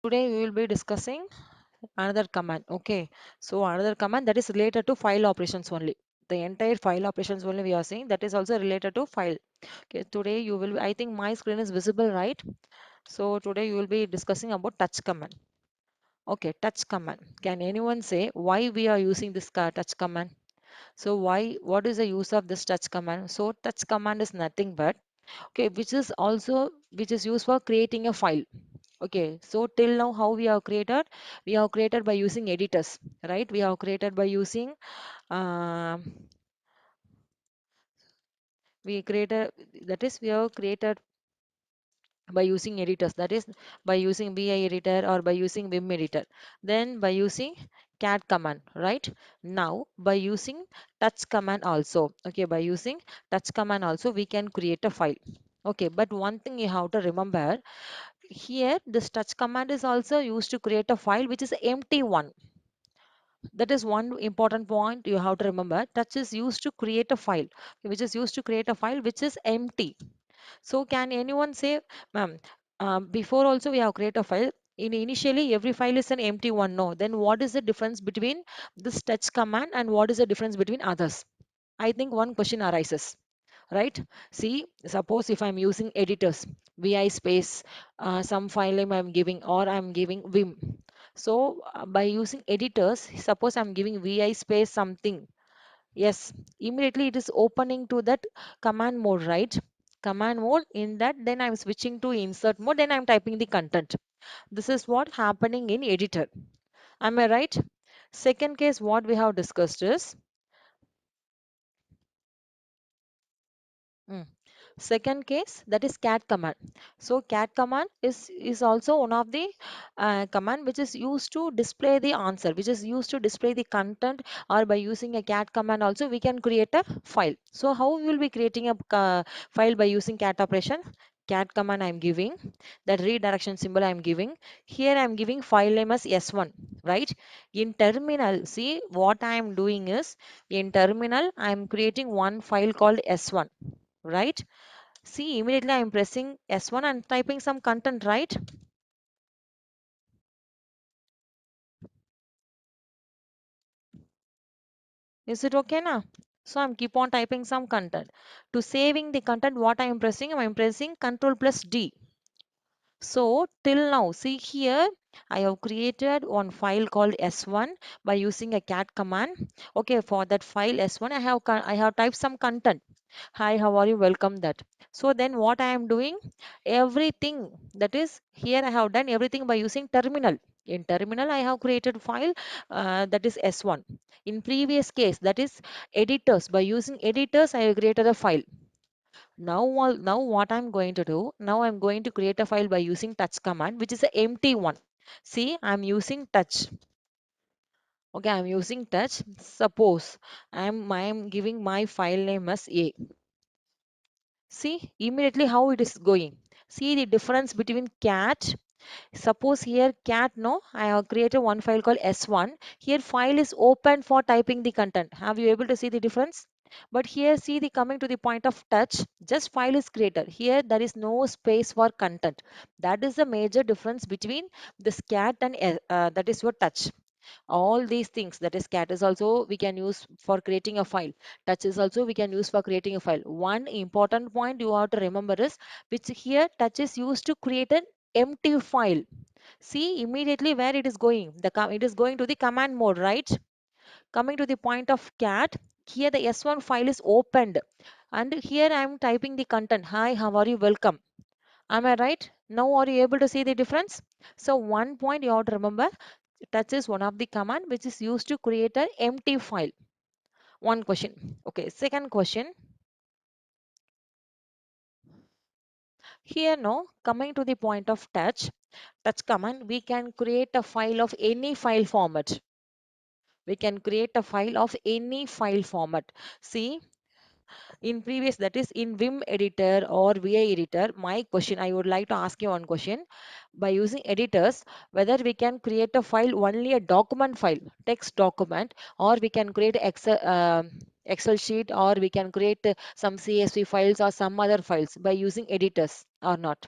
today we will be discussing another command. Okay, so another command that is related to file operations only. The entire file operations only we are saying that is also related to file. Okay, today you will, I think my screen is visible, right? So today you will be discussing about touch command. Okay, touch command. Can anyone say why we are using this touch command? So what is the use of this touch command? So touch command is nothing but, okay, which is used for creating a file. Okay, so till now how we have created? We have created by using editors, right? We have created by using um we created that is we have created by using editors, that is by using BI editor or by using Vim editor, then by using cat command, right? Now by using touch command also, okay, by using touch command also we can create a file. Okay, but one thing you have to remember here, this touch command is also used to create a file which is empty one. That is one important point you have to remember. Touch is used to create a file, which is used to create a file which is empty. So can anyone say, ma'am, before also we have created a file. Initially every file is an empty one. No, then what is the difference between this touch command and what is the difference between others? I think one question arises, right? See, suppose if I'm using editors, vi space some file name I'm giving, or I'm giving vim. So by using editors, suppose I'm giving vi space something, yes, immediately it is opening to that command mode, right? Command mode, in that then I'm switching to insert mode, then I'm typing the content. This is what happening in editor. Am I right? Second case what we have discussed is, mm, second case, that is cat command. So cat command is also one of the command which is used to display the answer, which is used to display the content, or by using a cat command also we can create a file. So how we will be creating a file by using cat operation? Cat command I'm giving, that redirection symbol I'm giving. Here I'm giving file name as S1, right? In terminal, see what I'm doing is, in terminal I'm creating one file called S1, right? See, immediately I'm pressing S1 and typing some content, right? Is it okay now? So I'm keep on typing some content. To saving the content, what I am pressing? I'm pressing Control plus D. So till now, see here, I have created one file called S1 by using a cat command. Okay, for that file S1, I have typed some content. Hi, how are you? Welcome that. So then what I am doing? Everything, that is here I have done everything by using terminal. In terminal, I have created file that is S1. In previous case, that is editors. By using editors, I have created a file. Now what I'm going to do, now I'm going to create a file by using touch command, which is an empty one. See, I'm using touch. Okay, I'm using touch. Suppose I'm giving my file name as A. See, immediately how it is going. See the difference between cat. Suppose here cat, no, I have created one file called S1. Here file is open for typing the content. Have you able to see the difference? But here see the coming to the point of touch, just file is created. Here there is no space for content. That is the major difference between this cat and that is your touch. All these things, that is cat is also we can use for creating a file, touch is also we can use for creating a file. One important point you have to remember is, which here touch is used to create an empty file. See immediately where it is going, it is going to the command mode, right? Coming to the point of cat, here the S1 file is opened, and here I am typing the content. Hi, how are you? Welcome. Am I right? Now are you able to see the difference? So one point you have to remember, touch is one of the command which is used to create an empty file. One question. Okay, second question. Here now, coming to the point of touch command, we can create a file of any file format. We can create a file of any file format. See, in previous, that is in Vim editor or VI editor, my question, I would like to ask you one question. By using editors, whether we can create a file, only a document file, text document, or we can create Excel sheet, or we can create some CSV files or some other files by using editors or not.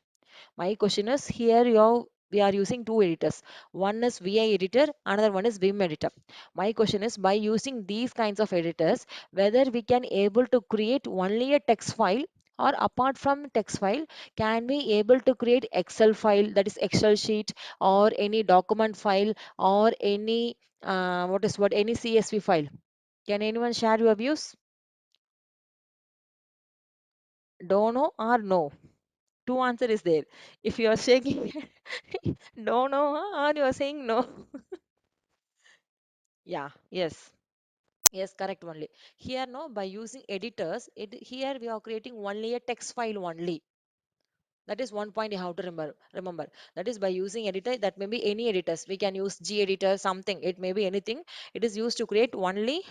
My question is, here you have we are using two editors. One is VI editor, another one is Vim editor. My question is, by using these kinds of editors, whether we can able to create only a text file, or apart from text file, can we able to create Excel file, that is Excel sheet, or any document file, or any any CSV file. Can anyone share your views? Don't know or no? Two answer is there. If you are shaking, don't know, or you are saying no. Yeah, yes. Yes, correct only. Here, no, by using editors, here we are creating only a text file only. That is one point you have to remember. That is by using editor, that may be any editors. We can use G editor, something. It may be anything. It is used to create only,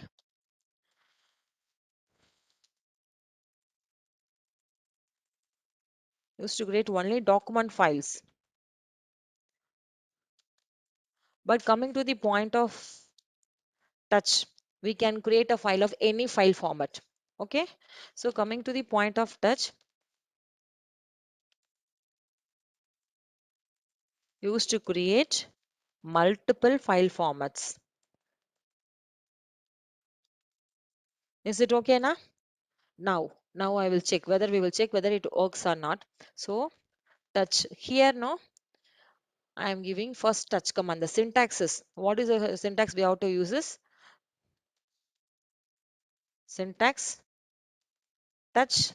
document files. But coming to the point of touch, we can create a file of any file format. Okay. So coming to the point of touch, used to create multiple file formats. Is it okay now? Now I will check whether we will check whether it works or not. So touch here, no, I am giving first touch command. The syntax is, what is the syntax we have to use is syntax touch.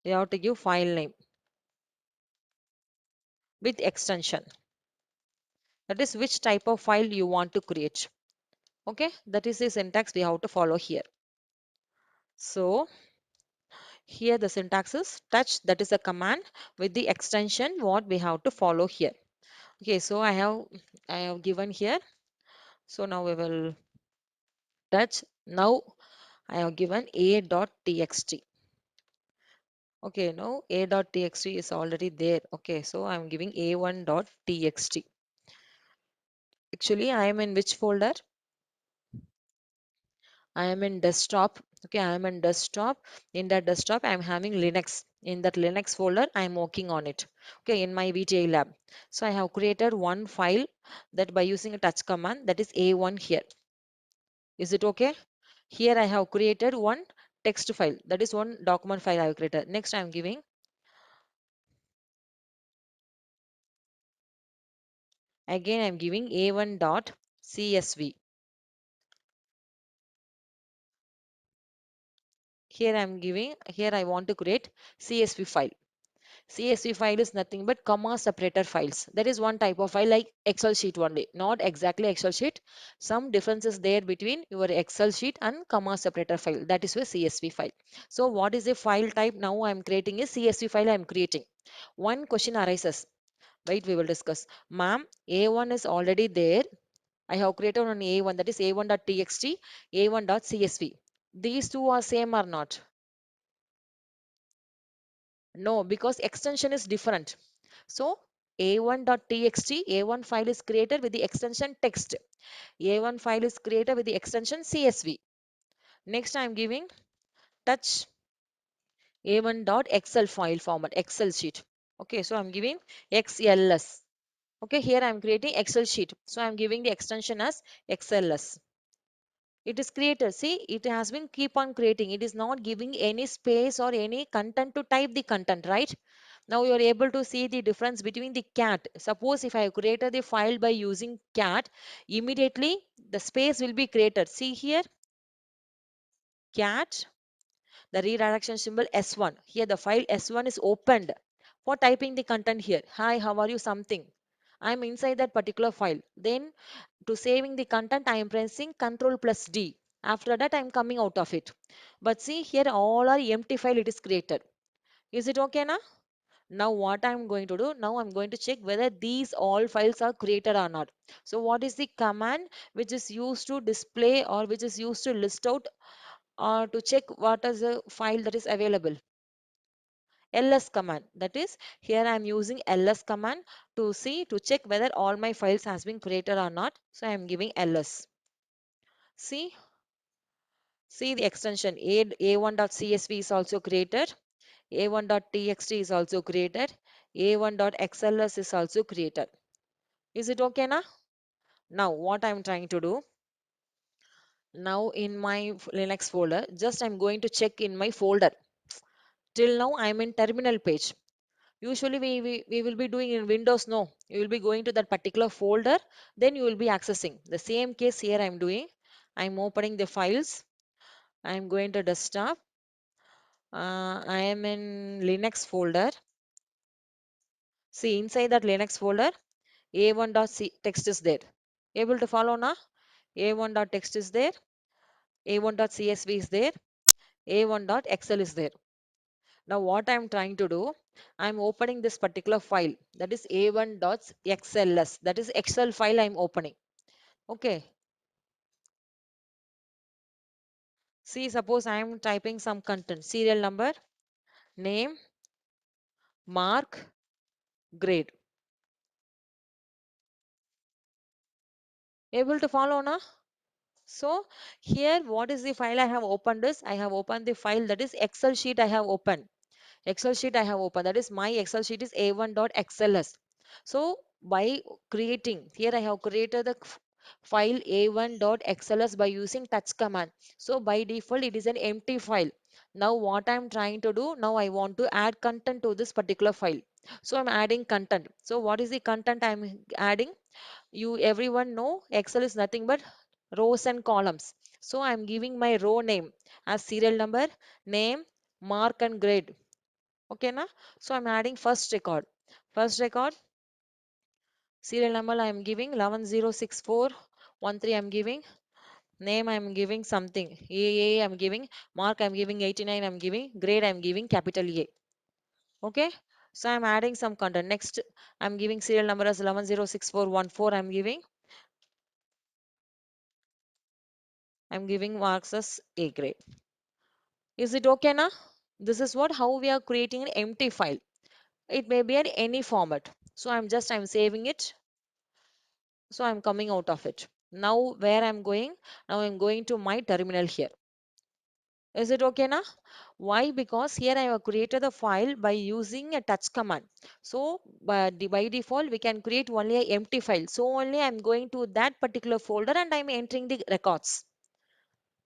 We have to give file name with extension. That is which type of file you want to create. Okay, that is the syntax we have to follow here. So here the syntax is touch, that is a command with the extension what we have to follow here. Okay, so I have given here. So now we will touch. Now I have given a.txt. Okay, now a.txt is already there. Okay, so I'm giving a1.txt. Actually, I am in which folder? I am in desktop. Okay, I am in desktop. In that desktop, I am having Linux. In that Linux folder, I am working on it. Okay, in my VTA lab. So I have created one file that by using a touch command, that is A1 here. Is it okay? Here I have created one text file. That is one document file I have created. Next, I am giving, again I am giving A1.csv. Here I am giving, here I want to create CSV file. CSV file is nothing but comma separator files. That is one type of file like Excel sheet only. Not exactly Excel sheet. Some differences there between your Excel sheet and comma separator file. That is a CSV file. So what is the file type? Now I am creating a CSV file I am creating. One question arises. Wait, we will discuss. Ma'am, A1 is already there. I have created on A1, that is A1.txt, A1.csv. These two are same or not? No, because extension is different. So a1.txt, A1 file is created with the extension text. A1 file is created with the extension CSV. Next, I am giving touch A1.excel file format, Excel sheet. Okay, so I am giving XLS. Okay, here I am creating Excel sheet. So I am giving the extension as XLS. It is created. See, it has been keep on creating. It is not giving any space or any content to type the content, right? Now you are able to see the difference between the cat. Suppose if I have created the file by using cat, immediately the space will be created. See here, cat, the redirection symbol S1. Here the file S1 is opened for typing the content here. Hi, how are you? Something. I'm inside that particular file. Then to saving the content, I am pressing Ctrl plus D. After that, I am coming out of it. But see here, all are empty file it is created. Is it okay now? Now what I'm going to do? Now I'm going to check whether these all files are created or not. So what is the command which is used to display or which is used to list out or to check what is the file that is available? ls command. That is, here I am using ls command to see, to check whether all my files has been created or not. So I am giving ls. See, see the extension a1.csv is also created. A1.txt is also created. a1.xls is also created. Is it okay now? Now what I'm trying to do, now in my Linux folder, just I'm going to check in my folder. Till now I'm in terminal page. Usually we will be doing in Windows, no. You will be going to that particular folder, then you will be accessing. The same case here I'm doing. I'm opening the files. I'm going to desktop. I am in Linux folder. See inside that Linux folder, a1.text is there. Able to follow now? a1.text is there. a1.csv is there. a1.xl is there. Now what I'm trying to do, I'm opening this particular file, that is a1.xls, that is Excel file I'm opening. Okay. See, suppose I'm typing some content, serial number, name, mark, grade. Able to follow now? So here what is the file I have opened is, I have opened the file, that is Excel sheet I have opened. Excel sheet I have opened, that is my Excel sheet is a1.xls. So by creating, here I have created the file a1.xls by using touch command. So by default it is an empty file. Now what I'm trying to do, now I want to add content to this particular file. So I'm adding content. So what is the content I'm adding? You everyone know Excel is nothing but rows and columns. So I'm giving my row name as serial number, name, mark and grade. Okay na? So I'm adding first record. First record, serial number I am giving 1106413 I'm giving. Name I am giving something. A I'm giving. Mark I'm giving 89 I'm giving. Grade I'm giving capital A. Okay. So I'm adding some content. Next I'm giving serial number as 1106414 I'm giving. I'm giving marks as A grade. Is it okay now? This is what how we are creating an empty file. It may be in any format. So I'm saving it. So I'm coming out of it. Now where I'm going? Now I'm going to my terminal here. Is it okay now? Why? Because here I have created the file by using a touch command. So by default we can create only a empty file. So only I'm going to that particular folder and I'm entering the records.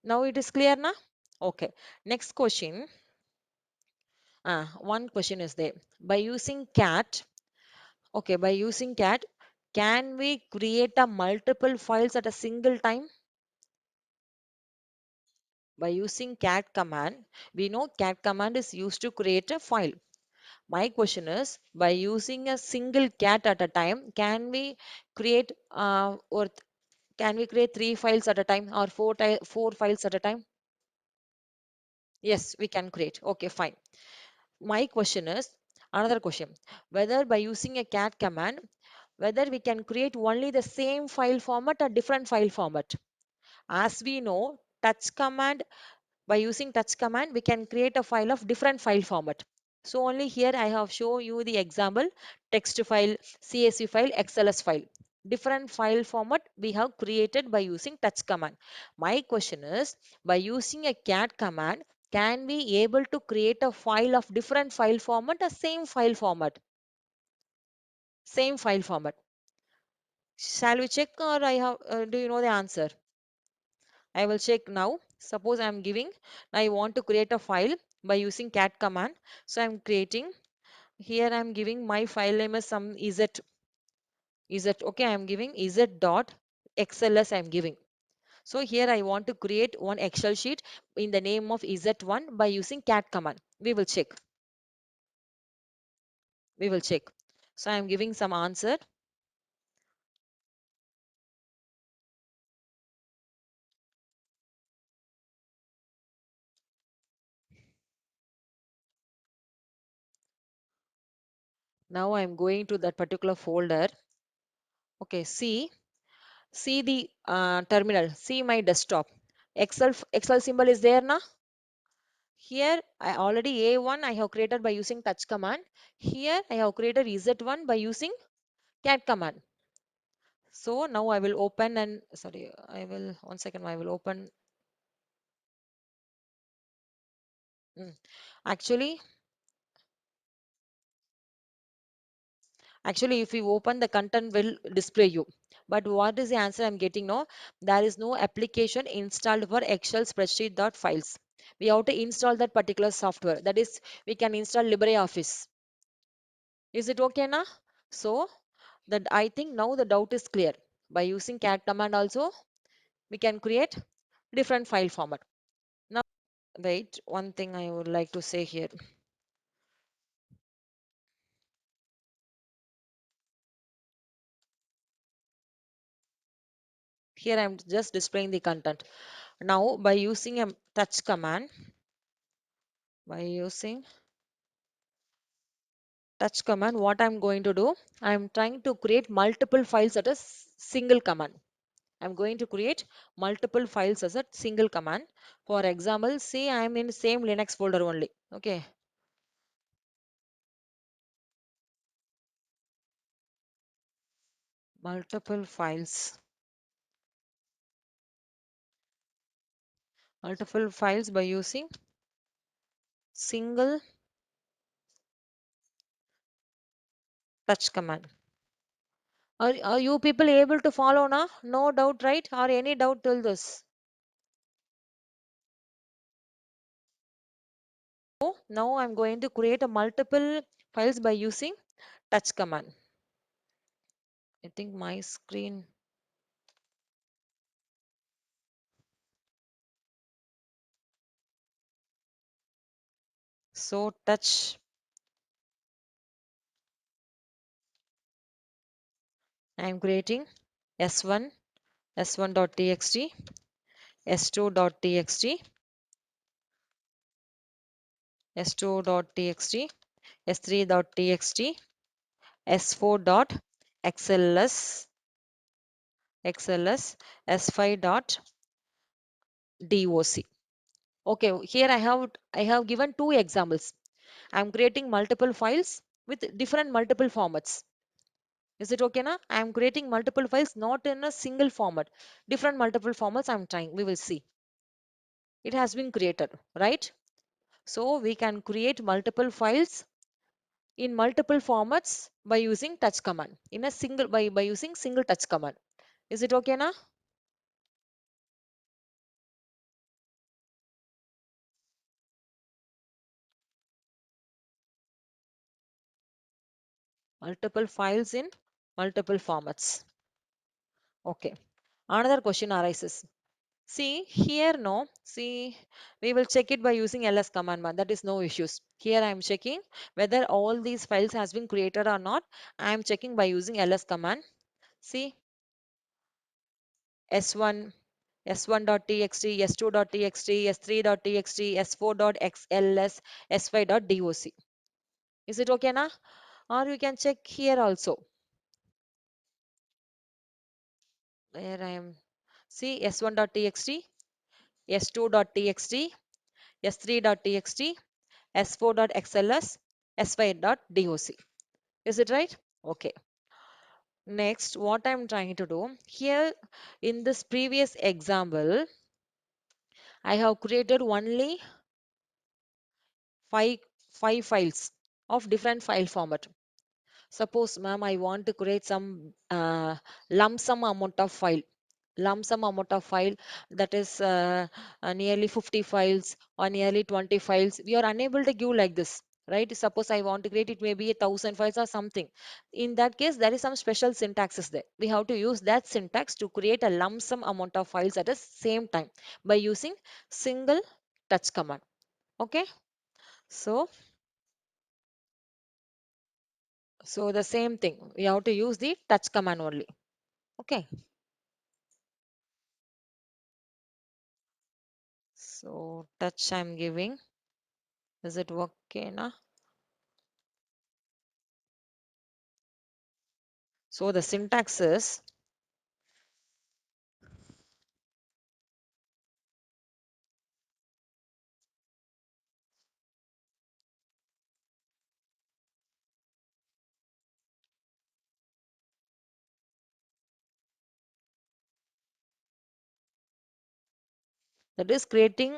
Now it is clear now? Okay. Next question. One question is there. By using cat, okay, by using cat, can we create a multiple files at a single time? By using cat command, we know cat command is used to create a file. My question is, by using a single cat at a time, can we create can we create three files at a time or four files at a time? Yes, we can create. Okay, fine. My question is another question. Whether by using a cat command, whether we can create only the same file format or different file format. As we know, touch command, by using touch command, we can create a file of different file format. So only here I have shown you the example, text file, CSV file, XLS file. Different file format we have created by using touch command. My question is, by using a cat command, can we able to create a file of different file format or same file format? Same file format. Shall we check or do you know the answer? I will check now. Suppose I am giving, I want to create a file by using cat command. So I am creating, here I am giving my file name as some z, okay, I am giving z dot xls I am giving. So here I want to create one Excel sheet in the name of z1 by using cat command. We will check. We will check. So I am giving some answer. Now I am going to that particular folder. Okay, see the terminal, see my desktop. Excel symbol is there now. Here I already A1 I have created by using touch command. Here I have created Z1 by using cat command. So now I will open and sorry, I will one second, I will open. mm, Actually, Actually, if you open the content will display you. But what is the answer I'm getting? No, there is no application installed for Excel spreadsheet dot files. We have to install that particular software. That is, we can install LibreOffice. Is it okay now? So that I think now the doubt is clear. By using cat command also, we can create different file format. Now, wait, one thing I would like to say here. Here I'm just displaying the content. Now, by using a touch command, by using touch command, what I'm going to do, I'm trying to create multiple files at a single command. I'm going to create multiple files as a single command. For example, say I'm in same Linux folder only. Okay, multiple files, multiple files by using single touch command. Are you people able to follow now? No doubt, right? Or any doubt till this? So now I'm going to create a multiple files by using touch command. I think my screen. So touch, I'm creating S1, S1.txt, S2.txt, S2.txt, S3.txt, S4.xls, XLS, S5.doc. Okay, here I have given two examples. I'm creating multiple files with different multiple formats. Is it okay now? I'm creating multiple files not in a single format. Different multiple formats I'm trying. We will see. It has been created, right? So we can create multiple files in multiple formats by using touch command in a single by using single touch command. Is it okay now? Multiple files in multiple formats. Okay. Another question arises. See here, no. See, we will check it by using ls command. That is no issues. Here I am checking whether all these files has been created or not. I am checking by using ls command. See s1, s1.txt, s2.txt, s3.txt, s4.xls, s5.doc. Is it okay now? Or you can check here also. Where I am. See s1.txt, s2.txt, s3.txt, s4.xls, s5.doc. Is it right? Okay. Next, what I'm trying to do here in this previous example, I have created only five five files of different file format. Suppose, ma'am, I want to create some lump sum amount of file. Lump sum amount of file that is nearly 50 files or nearly 20 files. We are unable to give like this, right? Suppose I want to create it maybe 1,000 files or something. In that case, there is some special syntaxes there. We have to use that syntax to create a lump sum amount of files at the same time by using single touch command. Okay. So, so the same thing. We have to use the touch command only. Okay. So touch I'm giving. Is it okay now? So the syntax is that is creating,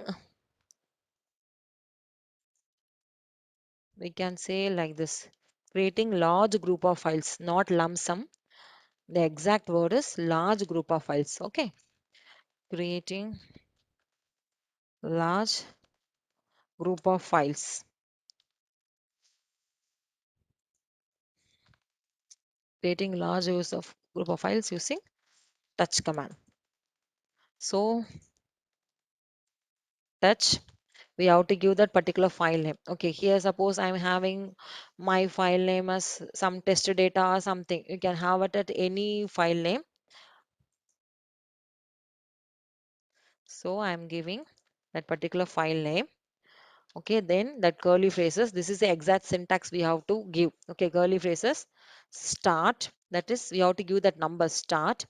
we can say like this, Creating large group of files, not lump sum. The exact word is large group of files. Okay. Creating large group of files. Creating large use of group of files using touch command. So touch, we have to give that particular file name. Okay, here suppose I'm having my file name as some test data or something. You can have it at any file name. So I'm giving that particular file name. Okay, then that curly phrases, this is the exact syntax we have to give. Okay, curly phrases, start, that is we have to give that number start,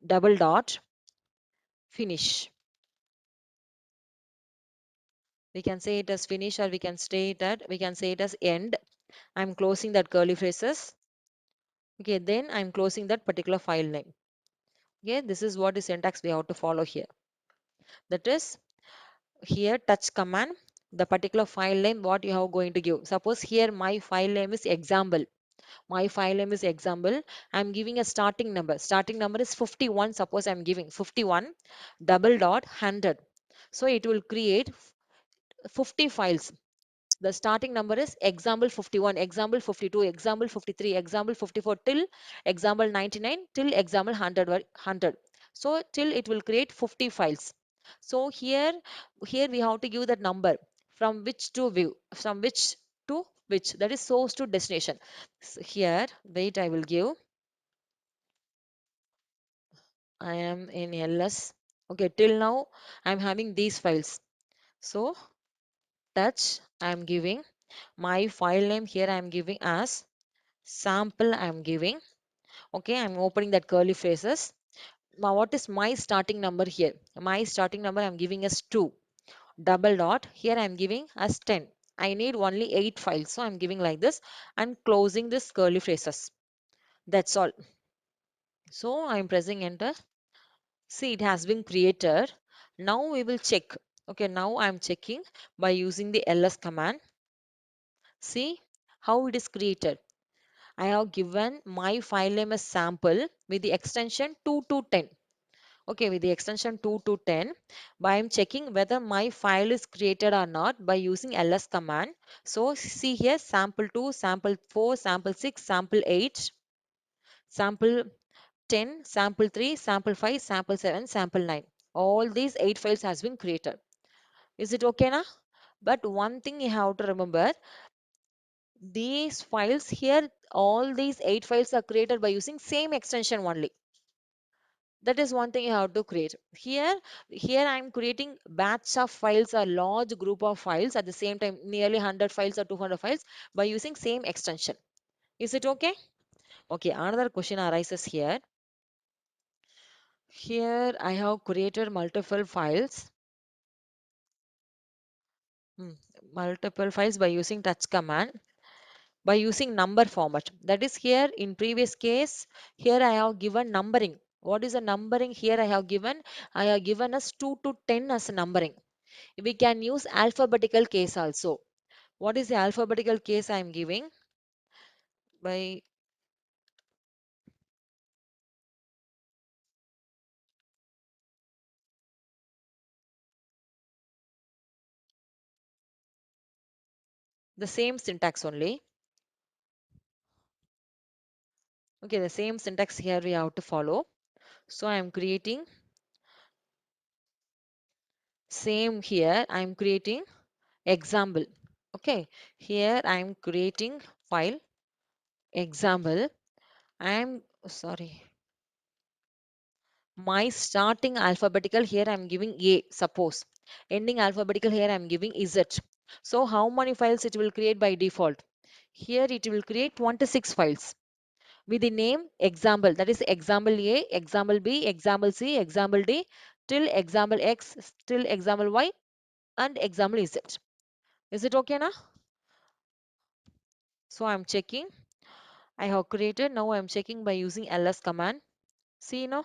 double dot, finish. We can say it as finish, or we can say it as end. I'm closing that curly phrases. Okay, then I'm closing that particular file name. Okay, this is what the syntax we have to follow here. That is here touch command, the particular file name what you have going to give. Suppose here my file name is example. My file name is example. I'm giving a starting number. Starting number is 51. Suppose I'm giving 51 double dot 100. So it will create 50 files. The starting number is example 51, example 52, example 53, example 54 till example 99 till example 100, 100. So till it will create 50 files. So here we have to give that number from which to view, from which to which, that is source to destination. So here wait, I will give, I am in ls. Okay, till now I'm having these files. So touch, I'm giving my file name here, I'm giving as sample. I'm giving, okay, I'm opening that curly phrases. Now what is my starting number here? My starting number I'm giving as 2 double dot, here I'm giving as 10. I need only 8 files, so I'm giving like this and closing this curly phrases. That's all. So I'm pressing enter. See, it has been created. Now we will check. Okay, now I'm checking by using the ls command. See how it is created. I have given my file name as sample with the extension 2 to 10. Okay, with the extension 2 to 10, but I am checking whether my file is created or not by using ls command. So see here, sample 2, sample 4, sample 6, sample 8, sample 10, sample 3, sample 5, sample 7, sample 9. All these 8 files has been created. Is it okay now? But one thing you have to remember, these files here, all these 8 files are created by using same extension only. That is one thing you have to create. Here I'm creating batch of files, a large group of files at the same time, nearly 100 files or 200 files by using same extension. Is it okay? Okay, another question arises here. Here I have created multiple files, hmm, multiple files by using touch command, by using number format. That is here in previous case, here I have given numbering. What is the numbering here I have given? I have given us 2 to 10 as numbering. We can use alphabetical case also. What is the alphabetical case I am giving? By the same syntax only. Okay, the same syntax here we have to follow. So I am creating same here. I am creating example. Okay, here I am creating file example. I am sorry. My starting alphabetical here I am giving A, suppose. Ending alphabetical here I am giving Z. So how many files it will create by default? Here it will create 26 files with the name example, that is example A, example B, example C, example D, till example X, till example Y, and example Z. Is it okay now? So I'm checking. I have created. Now I'm checking by using ls command. See now?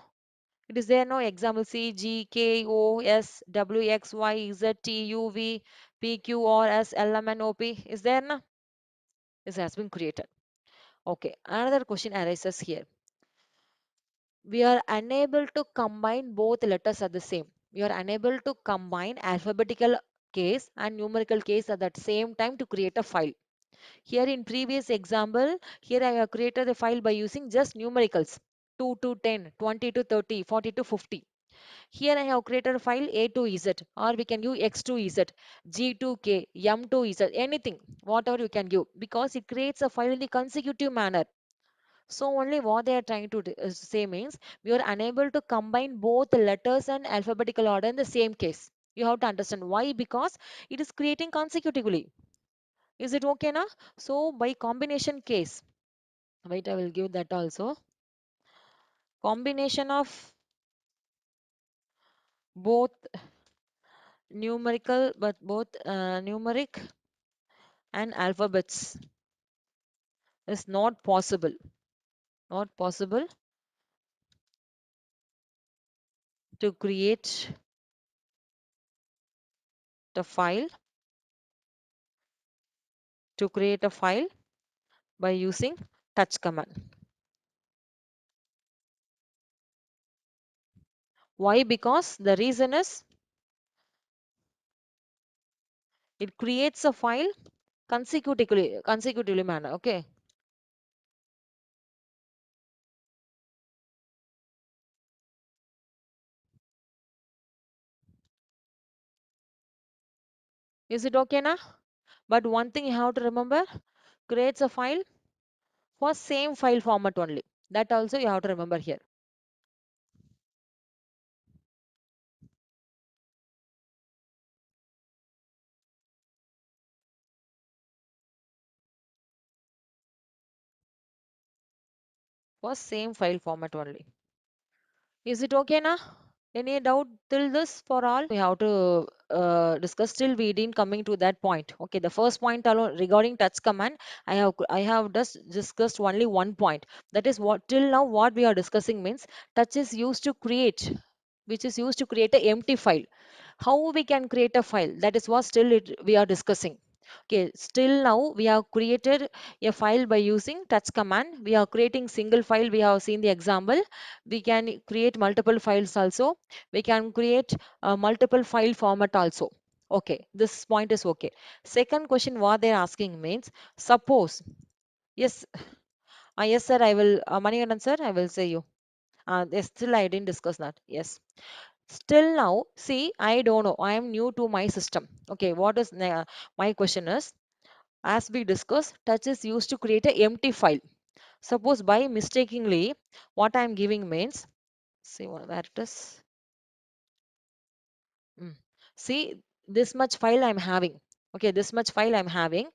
It is there no example C, G, K, O, S, W, X, Y, Z, T, U, V, P, Q, R, S, L, M, N, O, P. Is there no? This has been created. Okay, another question arises here. We are unable to combine both letters at the same. We are unable to combine alphabetical case and numerical case at that same time to create a file. Here in previous example, here I have created a file by using just numericals. 2 to 10, 20 to 30, 40 to 50. Here I have created a file A to Z, or we can use X to Z, G to K, M to Z, anything, whatever you can give, because it creates a file in the consecutive manner. So only what they are trying to say means we are unable to combine both the letters and alphabetical order in the same case. You have to understand why, because it is creating consecutively. Is it okay now? So by combination case, wait, I will give that also. Combination of both numerical, but both numeric and alphabets is not possible. Not possible to create the file to create a file by using touch command. Why? Because the reason is it creates a file consecutively manner. Okay. Is it okay now? But one thing you have to remember, creates a file for same file format only. That also you have to remember here. For same file format only. Is it okay now? Any doubt till this for all? We have to discuss till we didn't coming to that point. Okay, the first point alone regarding touch command, I have just discussed only one point. That is what till now what we are discussing means touch is used to create, which is used to create a empty file. How we can create a file? That is what still we are discussing. Okay, still now we have created a file by using touch command. We are creating single file. We have seen the example. We can create multiple files also. We can create multiple file format also. Okay, this point is okay. Second question what they're asking means, suppose, yes, yes sir, I will, Manikandan sir, I will say you, yes, still I didn't discuss that. Yes, still now see, I don't know, I am new to my system. Okay, what is my question is, as we discussed, touch is used to create an empty file. Suppose by mistakenly, what I am giving means, see where it is. Mm. See, this much file I'm having. Okay, this much file I'm having.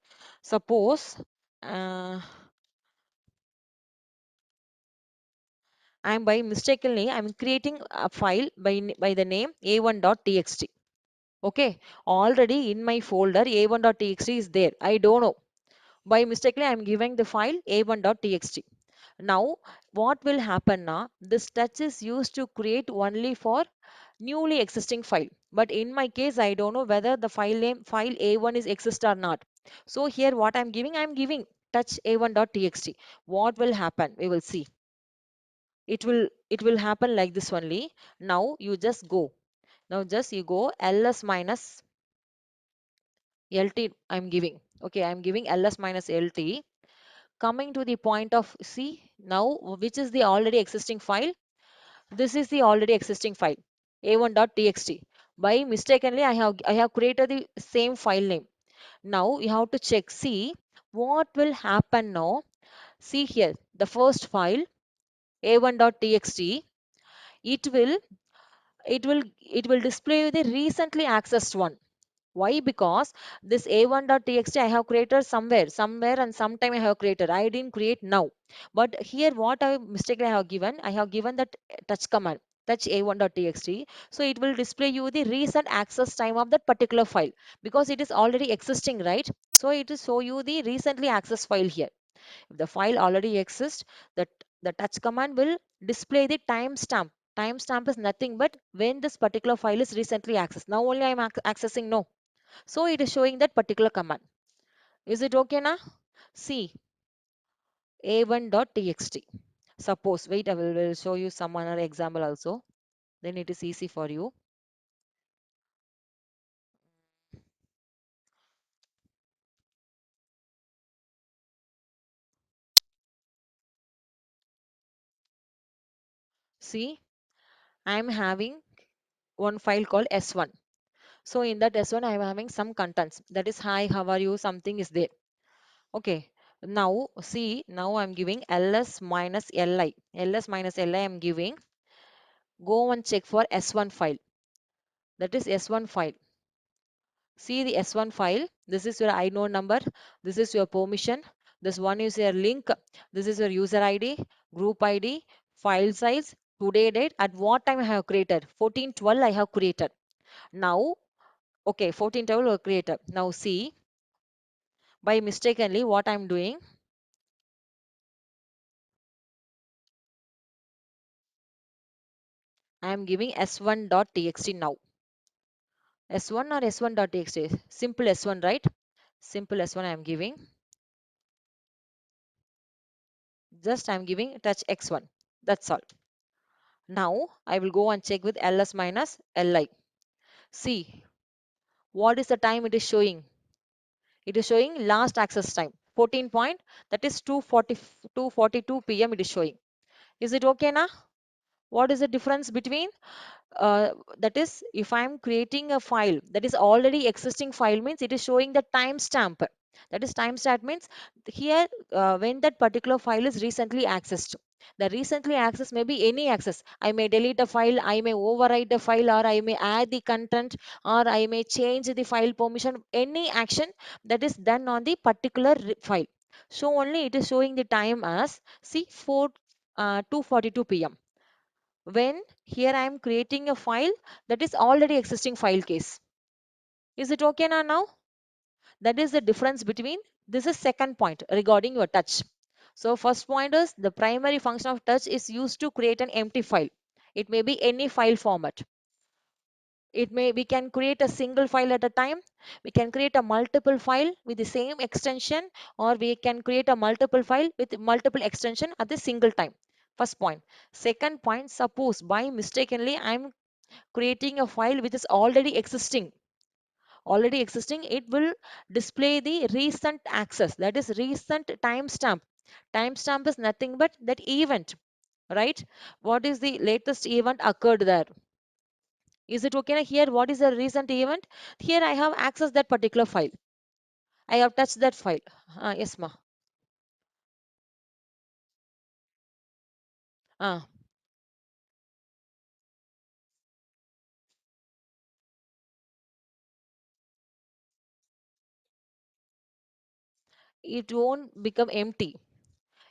Suppose uh, I'm by mistakenly I'm creating a file by the name a1.txt. Okay, already in my folder a1.txt is there. I don't know. By mistakenly I'm giving the file a1.txt. Now, what will happen now? This touch is used to create only for newly existing file. But in my case, I don't know whether the file name file A1 is exist or not. So here what I'm giving touch a1.txt. What will happen? We will see. It will happen like this only. Now you just go. Now just you go ls minus lt I'm giving. Okay, I'm giving ls minus lt. Coming to the point of see now which is the already existing file. This is the already existing file a1.txt. By mistakenly I have created the same file name. Now you have to check, see what will happen now. See here the first file a1.txt, it will it will display the recently accessed one. Why? Because this a1.txt I have created somewhere and sometime I have created. I didn't create now. But here what I mistakenly I have given that touch command, touch a1.txt. So it will display you the recent access time of that particular file because it is already existing, right? So it will show you the recently accessed file here. If the file already exists, that the touch command will display the timestamp. Timestamp is nothing but when this particular file is recently accessed. Now only I am accessing, no, so it is showing that particular command. Is it okay now? See, a1.txt. Suppose, wait, will show you some other example also. Then it is easy for you. See, I am having one file called S1. So in that S1, I am having some contents. That is, hi, how are you? Something is there. Okay. Now, see, now I'm giving ls minus li. ls minus li I'm giving. Go and check for S1 file. That is S1 file. See the S1 file. This is your inode number. This is your permission. This one is your link. This is your user ID, group ID, file size, today date, at what time I have created. 1412 I have created. Now, okay, 1412 were created. Now see, by mistakenly what I'm doing, I am giving s1.txt now. S1 or s1.txt? Simple S1, right? Simple S1 I am giving. Just I am giving touch X1. That's all. Now I will go and check with ls minus li. See, what is the time it is showing? It is showing last access time. 14 point, that is 2:42 p.m. it is showing. Is it okay now? What is the difference between that is, if I'm creating a file that is already existing file, means it is showing the timestamp. That is, timestamp means here when that particular file is recently accessed. The recently access may be any access. I may delete a file, I may overwrite the file, or I may add the content, or I may change the file permission. Any action that is done on the particular file. So only it is showing the time as, see, 2:42 p.m. when here I am creating a file that is already existing file case. Is it okay now? That is the difference between, this is second point regarding your touch. So first point is the primary function of touch is used to create an empty file. It may be any file format. We can create a single file at a time. We can create a multiple file with the same extension, or we can create a multiple file with multiple extension at the single time. First point. Second point, suppose by mistakenly I'm creating a file which is already existing, it will display the recent access, that is recent timestamp. Timestamp is nothing but that event, right? What is the latest event occurred there? Is it okay here? What is the recent event? Here I have accessed that particular file. I have touched that file. Yes, ma. uh, it won't become empty.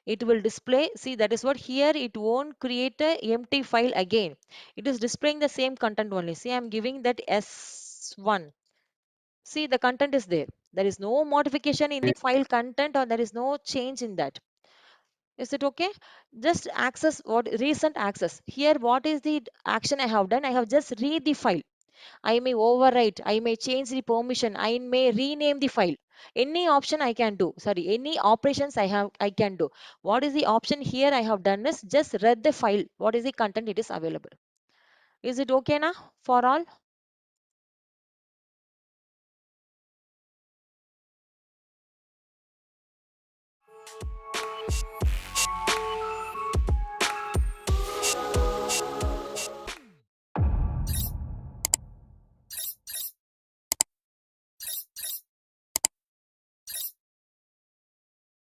It will display, see, that is what here, it won't create a empty file again. It is displaying the same content only. See, I'm giving that S1. See, the content is there. There is no modification in the file content, or there is no change in that. Is it okay? Just access, what recent access. Here, what is the action I have done? I have just read the file. I may overwrite, I may change the permission, I may rename the file. Any option I can do. Sorry, any operations I can do. What is the option here I have done is just read the file. What is the content it is available. Is it okay now for all?